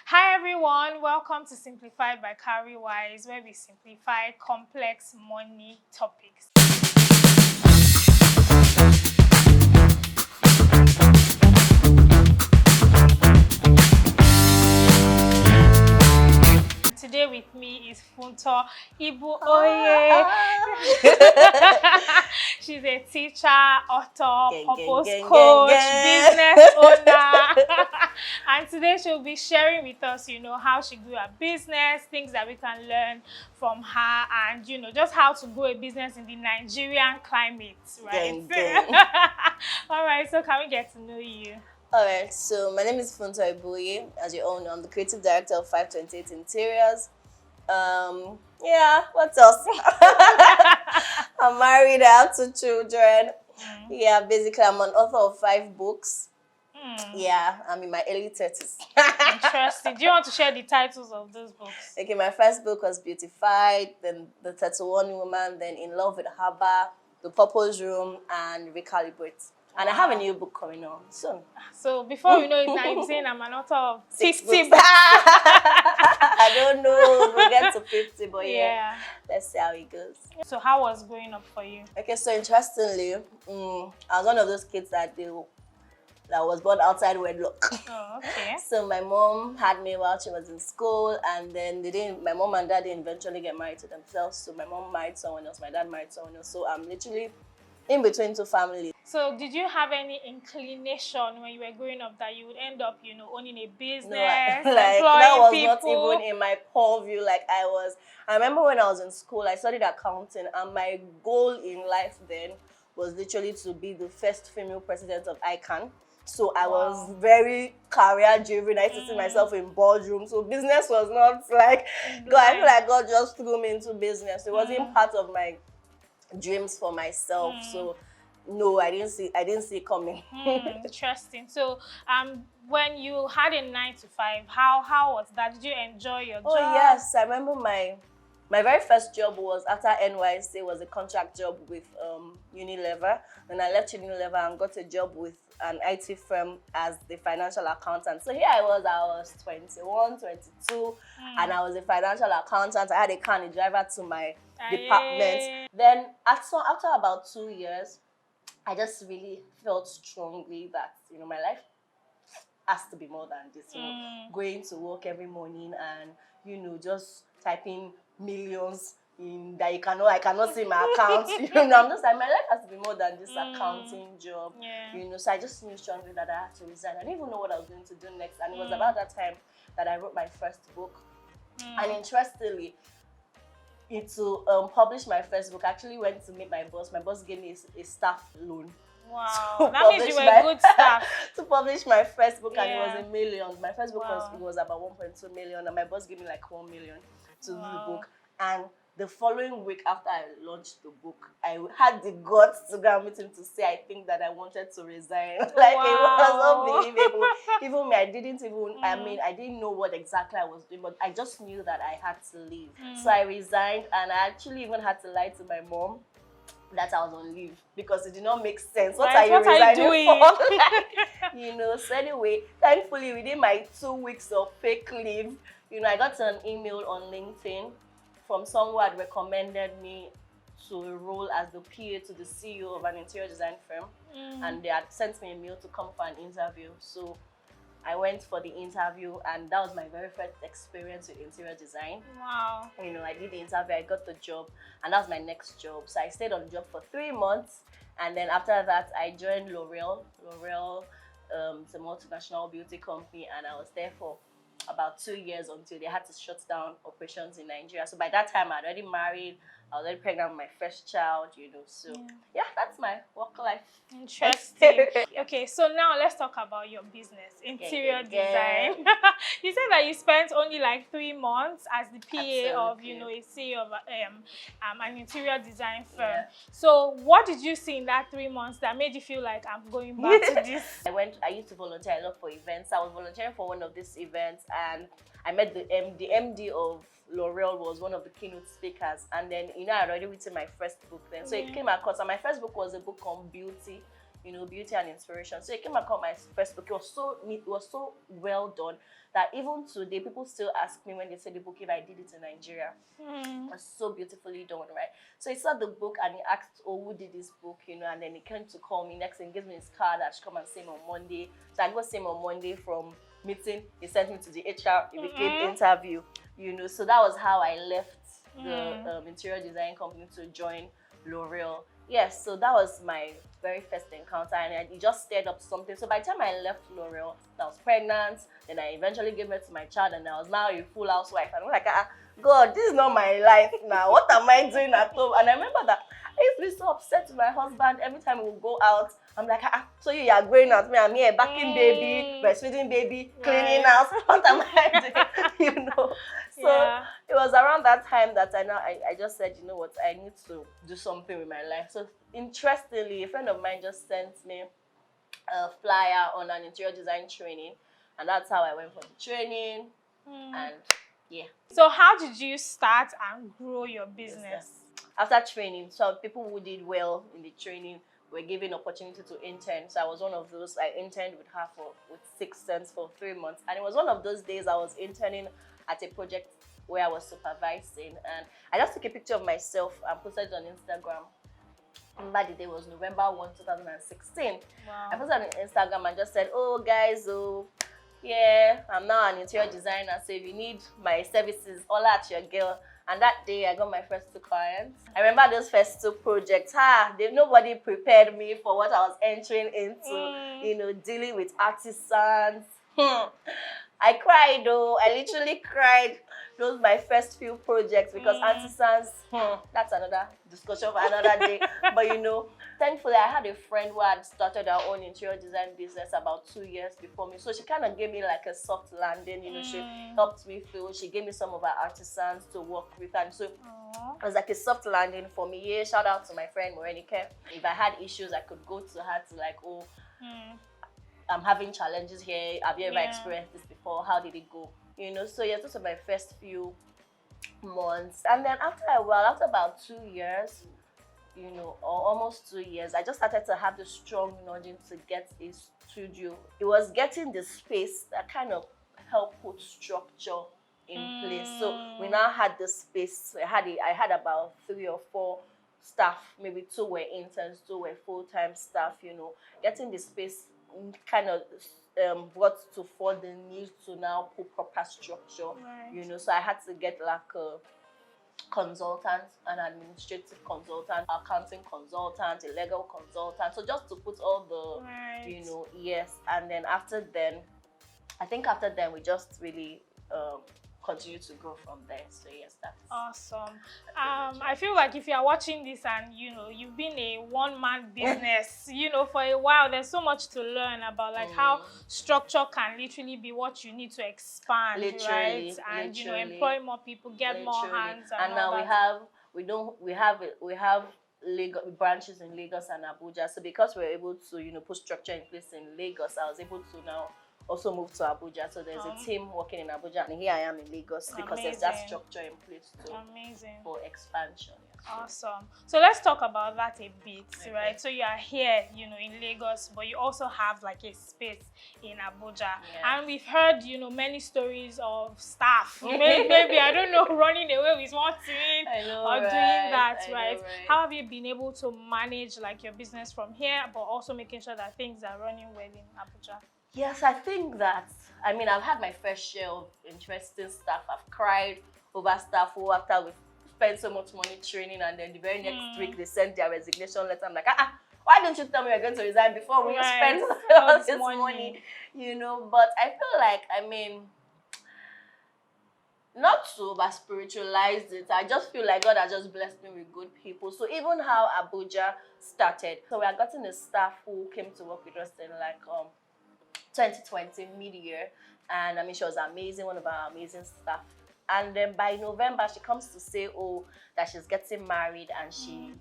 Hi everyone, welcome to Simplified by Cowrywise, where we simplify complex money topics. Today with me is Funto Ibuoye. She's a teacher, author, purpose coach, business owner. And today she'll be sharing with us, how she grew her business, things that we can learn from her, and, just how to grow a business in the Nigerian climate, right? All right, so can we get to know you? Alright, so my name is Funto Ibuoye. As you all know, I'm the creative director of 528 Interiors. What else? I'm married, I have 2 children. Yeah, basically I'm an author of 5 books. Yeah, I'm in my early 30s. Interesting. Do you want to share the titles of those books? Okay, my first book was Beautified, then The 31 Woman, then In Love with Haba, The Purpose Room, and Recalibrate. And I have a new book coming on soon. So before we know it now, you're saying I'm an author of 6 50 books. I don't know. We'll get to 50, but yeah, let's see how it goes. So how was growing up for you? Okay, so interestingly, I was one of those kids that was born outside wedlock. Oh, okay. So my mom had me while she was in school, and then my mom and dad didn't eventually get married to themselves. So my mom married someone else, my dad married someone else. So I'm literally in between 2 families. So did you have any inclination when you were growing up that you would end up, owning a business, No, that employing was people? not even in my purview. I remember when I was in school, I studied accounting, and my goal in life then was literally to be the first female president of ICANN. So I was very career driven. I used to see myself in boardrooms. So business was not like, God, I feel like God just threw me into business. It wasn't part of my dreams for myself. So no, I didn't see it coming. Interesting. So when you had a 9 to 5, how was that? Did you enjoy your job? Oh yes, I remember my very first job was after NYC. It was a contract job with Unilever. Then I left Unilever and got a job with an IT firm as the financial accountant. So here I was 21, 22, and I was a financial accountant. I had a car and a driver to my department. Then after about 2 years, I just really felt strongly that, my life has to be more than this. Going to work every morning and, just typing millions in that I cannot see my accounts. I'm just like, my life has to be more than this accounting job. So I just knew strongly that I had to resign. I didn't even know what I was going to do next. And it was about that time that I wrote my first book. And interestingly, to publish my first book, I actually went to meet my boss. My boss gave me a staff loan. Wow, that means you were a good staff. To publish my first book, and it was $1 million. My first book was about 1.2 million, and my boss gave me like 1 million to do the book. And the following week after I launched the book, I had the guts to go and meet him to say I think that I wanted to resign. It was unbelievable. Even me, I didn't know what exactly I was doing, but I just knew that I had to leave. So I resigned, and I actually even had to lie to my mom that I was on leave because it did not make sense. What are you resigning for? So anyway, thankfully within my 2 weeks of fake leave, I got an email on LinkedIn from someone who had recommended me to a role as the PA to the CEO of an interior design firm. And they had sent me a mail to come for an interview. So I went for the interview, and that was my very first experience with interior design. Wow. I did the interview, I got the job, and that was my next job. So I stayed on the job for 3 months, and then after that, I joined L'Oreal. L'Oreal is a multinational beauty company, and I was there for about 2 years until they had to shut down operations in Nigeria. So by that time, I'd already married. I was already pregnant with my first child, So that's my work life. Interesting. Okay, so now let's talk about your business, interior design. You said that you spent only like 3 months as the PA of, a CEO of an interior design firm. So what did you see in that 3 months that made you feel like I'm going back to this? I used to volunteer a lot for events. I was volunteering for one of these events, and I met the MD of L'Oreal was one of the keynote speakers, and then I had already written my first book then, so it came across, and my first book was a book on beauty, you know, beauty and inspiration. So it came across my first book. It was so neat, it was so well done that even today people still ask me when they say the book if I did it in Nigeria. It was so beautifully done, right? So he saw the book and he asked, oh, who did this book, you know, and then he came to call me next and gives me his card. I should come and see him on Monday. So I go see him on Monday from meeting. He sent me to the HR, it became interview, you know. So that was how I left the interior design company to join L'Oreal. Yes, so that was my very first encounter, and it just stirred up something. So by the time I left L'Oreal, I was pregnant, then I eventually gave birth to my child, and I was now a full housewife. And I'm like, God, this is not my life now. What am I doing at home? And I remember that I used to be so upset with my husband every time we would go out. I'm like, so you are going out, me, I'm here, backing baby, breastfeeding baby, cleaning house. What am I doing? You know? So it was around that time that I just said, you know what, I need to do something with my life. So interestingly, a friend of mine just sent me a flyer on an interior design training, and that's how I went for the training. And yeah. So how did you start and grow your business? After training, so people who did well in the training were given opportunity to intern. So I was one of those. I interned with her with 6 cents for 3 months, and it was one of those days I was interning at a project where I was supervising, and I just took a picture of myself and posted it on Instagram. Remember the day was November 1, 2016. Wow. I posted on Instagram and just said, oh guys, yeah, I'm now an interior designer, so if you need my services, all at your girl. And that day, I got my first 2 clients. I remember those first 2 projects. Nobody prepared me for what I was entering into, you know, dealing with artisans. I cried though. I literally cried. Those my first few projects because artisans, that's another discussion for another day. But you know, thankfully I had a friend who had started her own interior design business about 2 years before me. So she kind of gave me like a soft landing, you know, she helped me feel, she gave me some of her artisans to work with. And so it was like a soft landing for me. Yeah, shout out to my friend Morenike. If I had issues, I could go to her to like, I'm having challenges here. Have you ever experienced this before? How did it go? You know, so yeah, those were my first few months. And then after a while, after about 2 years, you know, or almost 2 years, I just started to have the strong nudging to get a studio. It was getting the space that kind of helped put structure in place. So we now had the space. I had about 3 or 4 staff, maybe 2 were interns, 2 were full-time staff, you know, getting the space kind of brought to for the need to now put proper structure, you know. So I had to get like a consultant, an administrative consultant, accounting consultant, a legal consultant. So just to put all the, you know, and then after then, I think after then we just really continue to grow from there. So yes, that's awesome. I feel like if you are watching this and you know you've been a one-man business, you know, for a while, there's so much to learn about like how structure can literally be what you need to expand, right? And you know, employ more people, get more hands. And now we have Lagos branches in Lagos and Abuja. So because we're able to, you know, put structure in place in Lagos, I was able to now also moved to Abuja. So there's a team working in Abuja, and here I am in Lagos because there's that structure in place too. For expansion. Awesome. So let's talk about that a bit, right? So you are here, you know, in Lagos, but you also have like a space in Abuja. And we've heard, you know, many stories of staff, maybe I don't know, running away with one thing or doing that, right? How have you been able to manage like your business from here, but also making sure that things are running well in Abuja? Yes, I think that, I mean, I've had my fair share of interesting stuff. I've cried over staff who, after we've spent so much money training, and then the very next week they sent their resignation letter. I'm like, why don't you tell me you're going to resign before we spend all this money? You know, but I feel like, I mean, not to over-spiritualize it, I just feel like God has just blessed me with good people. So even how Abuja started, so we had gotten a staff who came to work with us in like 2020 mid-year, and I mean, she was amazing, one of our amazing staff. And then by November, she comes to say, that she's getting married and she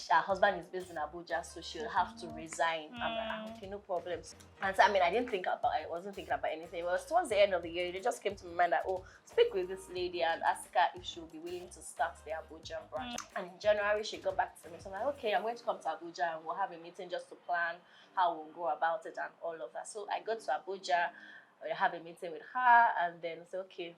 her husband is based in Abuja, so she'll have to resign. I'm like, okay, no problem. And so, I mean, I wasn't thinking about anything. It was towards the end of the year, it just came to my mind that, oh, speak with this lady and ask her if she'll be willing to start the Abuja branch. And in January, she got back to me. So I'm like, okay, I'm going to come to Abuja and we'll have a meeting just to plan how we'll go about it and all of that. So I go to Abuja, I have a meeting with her, and then say, okay,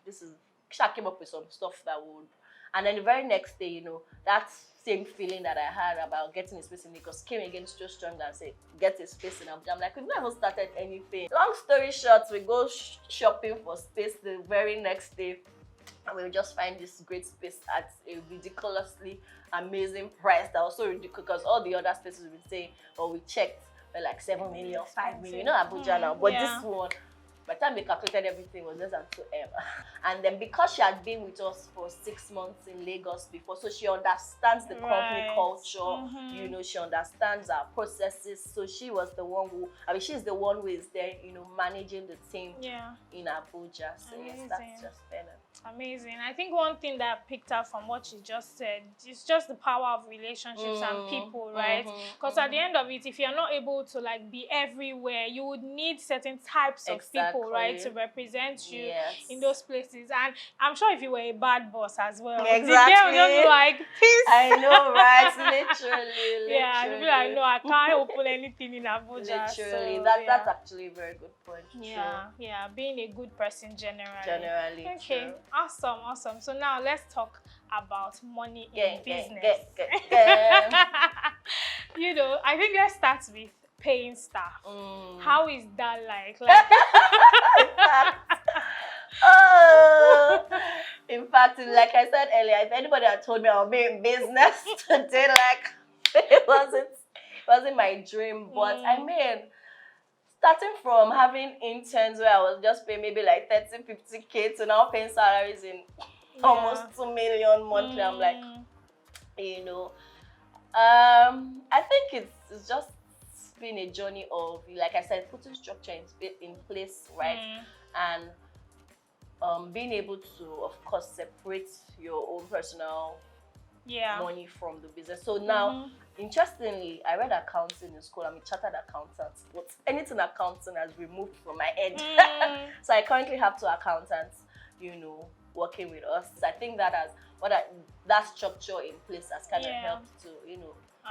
she came up with some stuff that would. And then the very next day, that same feeling that I had about getting a space in Lagos came again so strong and said, get a space in Abuja. I'm like, we've never started anything. Long story short, we go shopping for space the very next day. And we'll just find this great space at a ridiculously amazing price that was so ridiculous because all the other spaces we've been saying, or we checked, were like 7 million, 5 million. You know Abuja now, but this one, by the time they calculated everything, was less than 2M. And then because she had been with us for 6 months in Lagos before, so she understands the company culture, she understands our processes. So she was the one she's the one who is there, managing the team in Abuja. So yes, that's just better. Amazing. I think one thing that I picked up from what you just said is just the power of relationships and people, right? Because at the end of it, if you're not able to be everywhere, you would need certain types of people, right, to represent you in those places. And I'm sure if you were a bad boss as well, the girl would just be like, peace. I know, right? Literally. Yeah, you'd be like, no, I can't open anything in Abuja. Literally. So, that's actually a very good point. Yeah, being a good person generally. Okay, true. Awesome. So now let's talk about money in business. I think let's start with paying staff. How is that like? In fact, like I said earlier, if anybody had told me I'll be in business today, it wasn't my dream. But I mean, starting from having interns where I was just paying maybe like 30, 50K to now paying salaries in almost 2 million monthly, I'm like, I think it's just been a journey of, like I said, putting structure in place, right? And being able to, of course, separate your own personal money from the business. So now, interestingly, I read accounting in school. I'm a chartered accountant, but anything accounting has removed from my head. So I currently have 2 accountants, working with us. I think that that structure in place has kind of helped to,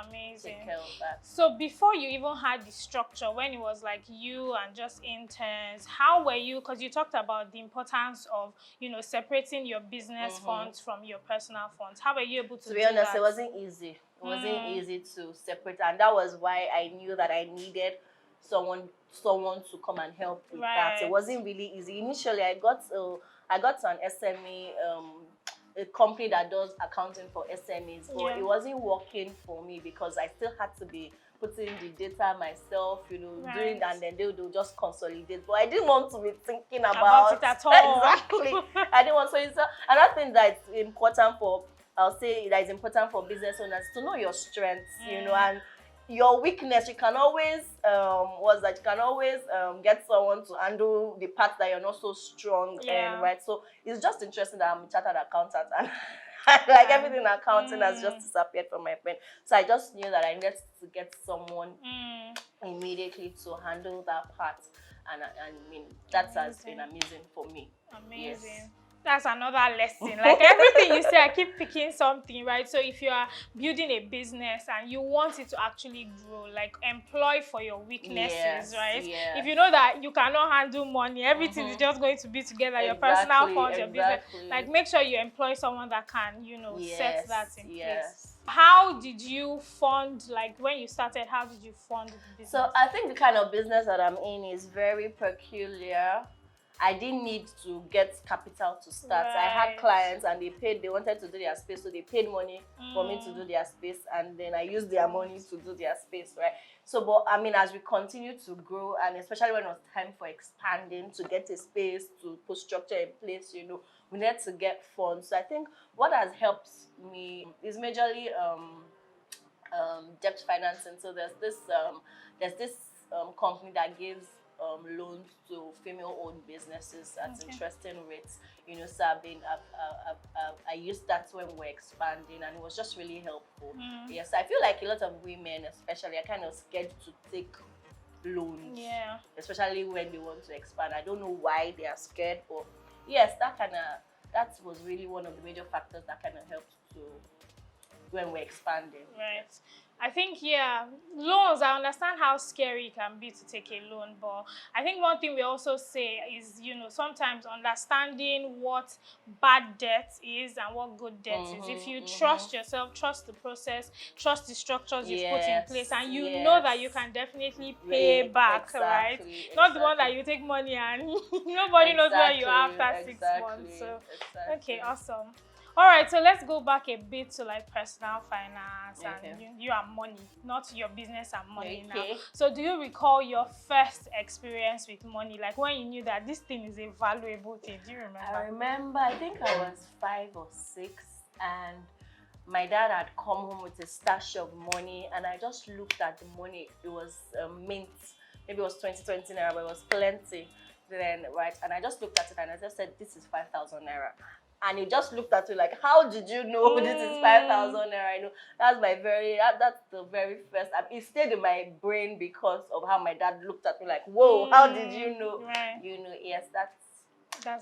Amazing. take care of that. So before you even had the structure, when it was like you and just interns, how were you, because you talked about the importance of, separating your business funds from your personal funds. How were you able to do that? To be honest, it wasn't easy. It wasn't easy to separate, and that was why I knew that I needed someone to come and help with that. It wasn't really easy. Initially, I got an SME, a company that does accounting for SMEs, but it wasn't working for me because I still had to be putting the data myself, doing, and then they'll just consolidate. But I didn't want to be thinking about it at all. Exactly. I didn't want. So it's another thing that's important for, I'll say, that is important for business owners to know your strengths, and your weakness. You can always get someone to handle the part that you're not so strong in, right? So it's just interesting that I'm a chartered accountant and like everything in accounting has just disappeared from my brain. So I just knew that I needed to get someone immediately to handle that part, and I mean that has been amazing for me. Amazing. Yes. That's another lesson. Like everything you say, I keep picking something, right? So if you are building a business and you want it to actually grow, like employ for your weaknesses, right? Yes. If you know that you cannot handle money, everything is just going to be together, your personal funds, your business. Like make sure you employ someone that can, set that in place. How did you fund, like when you started, how did you fund the business? So I think the kind of business that I'm in is very peculiar. I didn't need to get capital to start. I had clients and they wanted to do their space, so they paid money for me to do their space, and then I used their money to do their space, right? So, but I mean, as we continue to grow, and especially when it was time for expanding, to get a space, to put structure in place, we need to get funds. So I think what has helped me is majorly debt financing. So there's this company that gives loans to female-owned businesses at interesting rates. You know, so I used that when we're expanding, and it was just really helpful. Yes, I feel like a lot of women, especially, are kind of scared to take loans. Yeah. Especially when they want to expand. I don't know why they are scared, but yes, that was really one of the major factors that kind of helped to when we're expanding. Right. I think, yeah, loans, I understand how scary it can be to take a loan, but I think one thing we also say is, you know, sometimes understanding what bad debt is and what good debt is. If you trust yourself, trust the process, trust the structures you've put in place, and you know that you can definitely pay back, right? Not the one that you take money and nobody knows where you are after 6 months. So, okay, awesome. All right, so let's go back a bit to like personal finance and you and money, not your business and money now. So do you recall your first experience with money, like when you knew that this thing is a valuable thing? Do you remember? I remember, I think I was 5 or 6, and my dad had come home with a stash of money, and I just looked at the money. It was mint, maybe it was 20 naira, but it was plenty then, right? And I just looked at it and I just said, this is 5,000 naira. And he just looked at me like, how did you know this is 5,000 naira? I know that's that's the very first. It stayed in my brain because of how my dad looked at me like, whoa, how did you know? Right. You know, yes, that's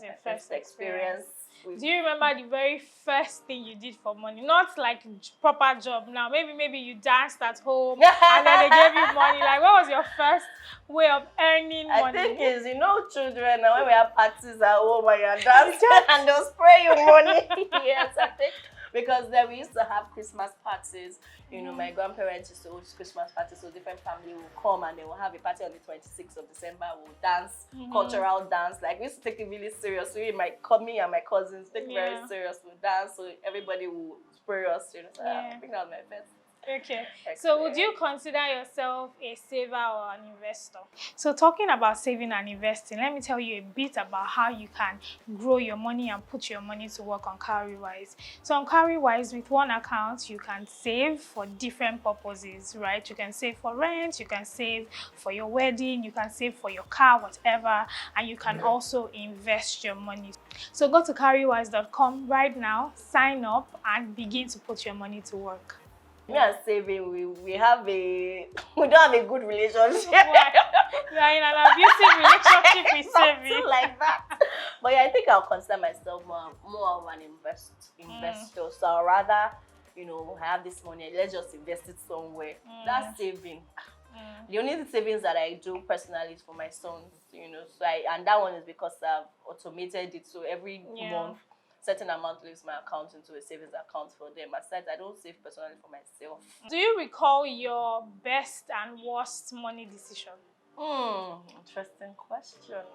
your first experience. Do you remember the very first thing you did for money? Not like proper job now. Maybe you danced at home and then they gave you money. Like, what was your first way of earning money? I think it's, you know, children, and when we have parties at home and you're dancing and they'll spray you money. Yes, I think. Because then we used to have Christmas parties. You know, my grandparents used to host Christmas parties, so different family will come and they will have a party on the 26th of December. We'll dance, cultural dance. Like, we used to take it really serious. Me and my cousins take it very serious. We'll dance, so everybody will spray us, you know. So I think that was my first. Okay, so would you consider yourself a saver or an investor? So talking about saving and investing, let me tell you a bit about how you can grow your money and put your money to work on Cowrywise. So on Cowrywise, with one account, you can save for different purposes, right? You can save for rent, you can save for your wedding, you can save for your car, whatever, and you can also invest your money. So go to cowrywise.com right now, sign up, and begin to put your money to work. Me and saving, we don't have a good relationship. You are in an abusive relationship with saving. Like that. But yeah, I think I'll consider myself more of an investor. So I'll rather, you know, have this money, let's just invest it somewhere. That's saving. The only savings that I do personally is for my sons, you know. So and that one is because I've automated it. So every month, certain amount leaves my account into a savings account for them. Aside, I don't save personally for myself. Do you recall your best and worst money decision? Interesting question.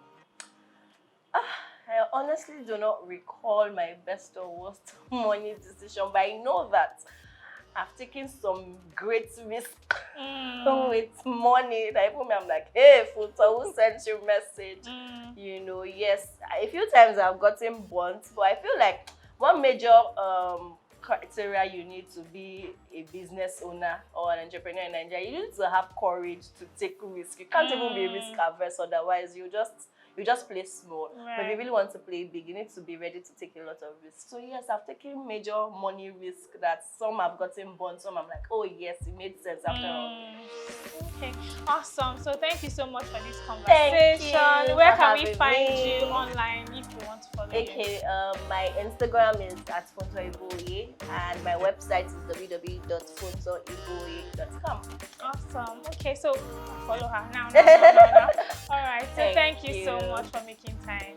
I honestly do not recall my best or worst money decision, but I know that I've taken some great risk with money. That even me, I'm like, hey, Funto, who sent you a message? You know, yes, a few times I've gotten burnt, but I feel like one major criteria you need to be a business owner or an entrepreneur in Nigeria, you need to have courage to take risk. You can't even be risk averse, otherwise you just play small. But if you really want to play big, you need to be ready to take a lot of risks. So yes, I've taken major money risk that some have gotten burnt, some I'm like, oh yes, it made sense after all. Okay, awesome. So thank you so much for this conversation. Where can we find you online if you want to follow you? My Instagram is at Funto Ibuoye and my website is www.funtoibuoye.com. Awesome. Okay, so follow her now. All right. So thank you so much for making time.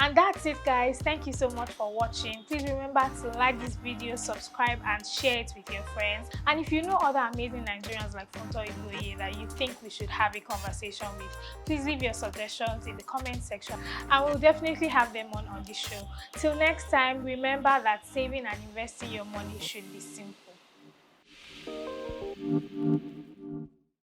And that's it, guys. Thank you so much for watching. Please remember to like this video, subscribe, and share it with your friends. And if you know other amazing Nigerians like Funto Ibuoye that you think we should have a conversation with, please leave your suggestions in the comment section and we'll definitely have them on the show. Till next time, remember that saving and investing your money should be simple.